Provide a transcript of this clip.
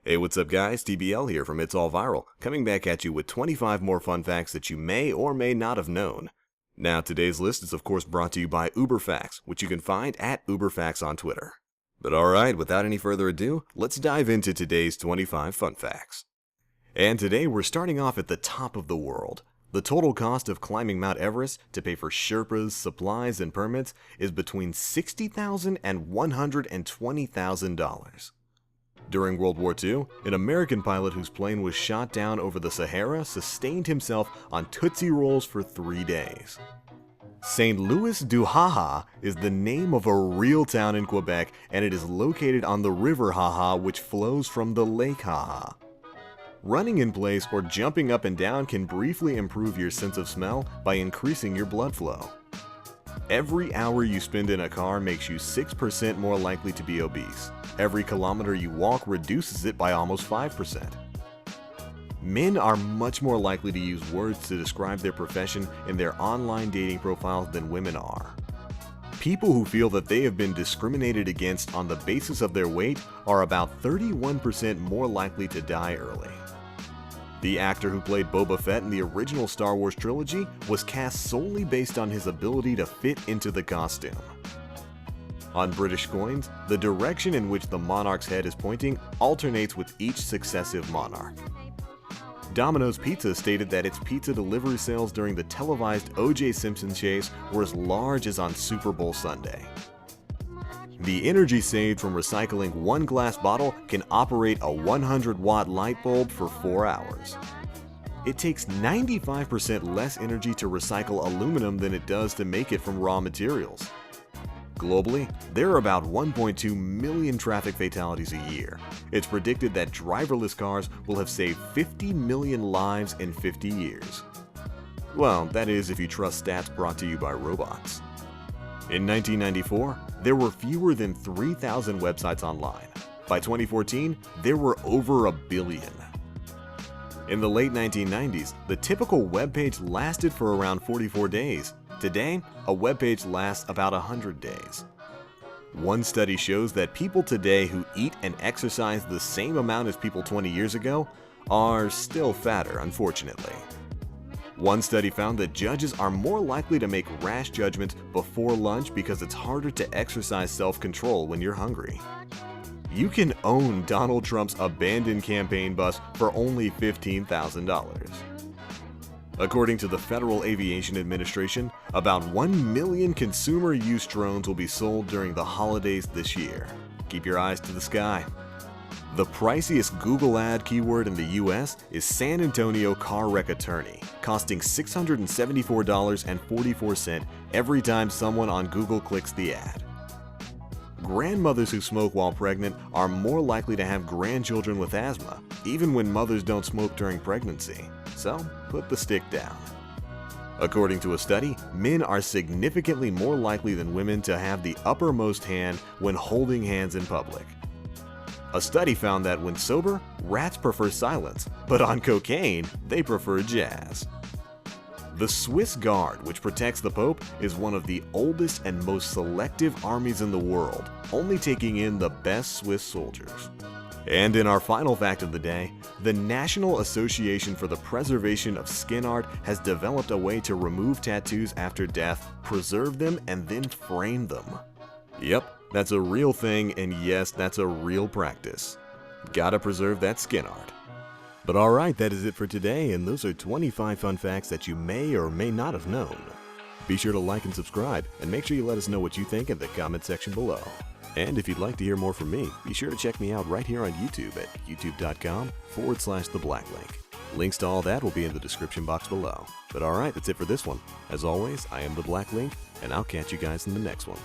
Hey, what's up guys? TBL here from It's All Viral, coming back at you with 25 more fun facts that you may or may not have known. Now, today's list is of course brought to you by UberFacts, which you can find at UberFacts on Twitter. But alright, without any further ado, let's dive into today's 25 fun facts. And today we're starting off at the top of the world. The total cost of climbing Mount Everest to pay for Sherpas, supplies, and permits is between $60,000 and $120,000. During World War II, an American pilot whose plane was shot down over the Sahara sustained himself on Tootsie Rolls for 3 days. St. Louis du Haha is the name of a real town in Quebec, and it is located on the river Haha, which flows from the lake Haha. Running in place or jumping up and down can briefly improve your sense of smell by increasing your blood flow. Every hour you spend in a car makes you 6% more likely to be obese. Every kilometer you walk reduces it by almost 5%. Men are much more likely to use words to describe their profession in their online dating profiles than women are. People who feel that they have been discriminated against on the basis of their weight are about 31% more likely to die early. The actor who played Boba Fett in the original Star Wars trilogy was cast solely based on his ability to fit into the costume. On British coins, the direction in which the monarch's head is pointing alternates with each successive monarch. Domino's Pizza stated that its pizza delivery sales during the televised O.J. Simpson chase were as large as on Super Bowl Sunday. The energy saved from recycling one glass bottle can operate a 100-watt light bulb for 4 hours. It takes 95% less energy to recycle aluminum than it does to make it from raw materials. Globally, there are about 1.2 million traffic fatalities a year. It's predicted that driverless cars will have saved 50 million lives in 50 years. Well, that is if you trust stats brought to you by robots. In 1994, there were fewer than 3,000 websites online. By 2014, there were over 1 billion. In the late 1990s, the typical web page lasted for around 44 days. Today, a web page lasts about 100 days. One study shows that people today who eat and exercise the same amount as people 20 years ago are still fatter, unfortunately. One study found that judges are more likely to make rash judgments before lunch because it's harder to exercise self-control when you're hungry. You can own Donald Trump's abandoned campaign bus for only $15,000. According to the Federal Aviation Administration, about 1 million consumer-use drones will be sold during the holidays this year. Keep your eyes to the sky. The priciest Google ad keyword in the US is San Antonio car wreck attorney, costing $674.44 every time someone on Google clicks the ad. Grandmothers who smoke while pregnant are more likely to have grandchildren with asthma, even when mothers don't smoke during pregnancy. So, put the stick down. According to a study, men are significantly more likely than women to have the uppermost hand when holding hands in public. A study found that when sober, rats prefer silence, but on cocaine, they prefer jazz. The Swiss Guard, which protects the Pope, is one of the oldest and most selective armies in the world, only taking in the best Swiss soldiers. And in our final fact of the day, the National Association for the Preservation of Skin Art has developed a way to remove tattoos after death, preserve them, and then frame them. Yep, that's a real thing, and yes, that's a real practice. Gotta preserve that skin art. But alright, that is it for today, and those are 25 fun facts that you may or may not have known. Be sure to like and subscribe, and make sure you let us know what you think in the comment section below. And if you'd like to hear more from me, be sure to check me out right here on YouTube at youtube.com/theblacklink. Links to all that will be in the description box below. But alright, that's it for this one. As always, I am the Black Link, and I'll catch you guys in the next one.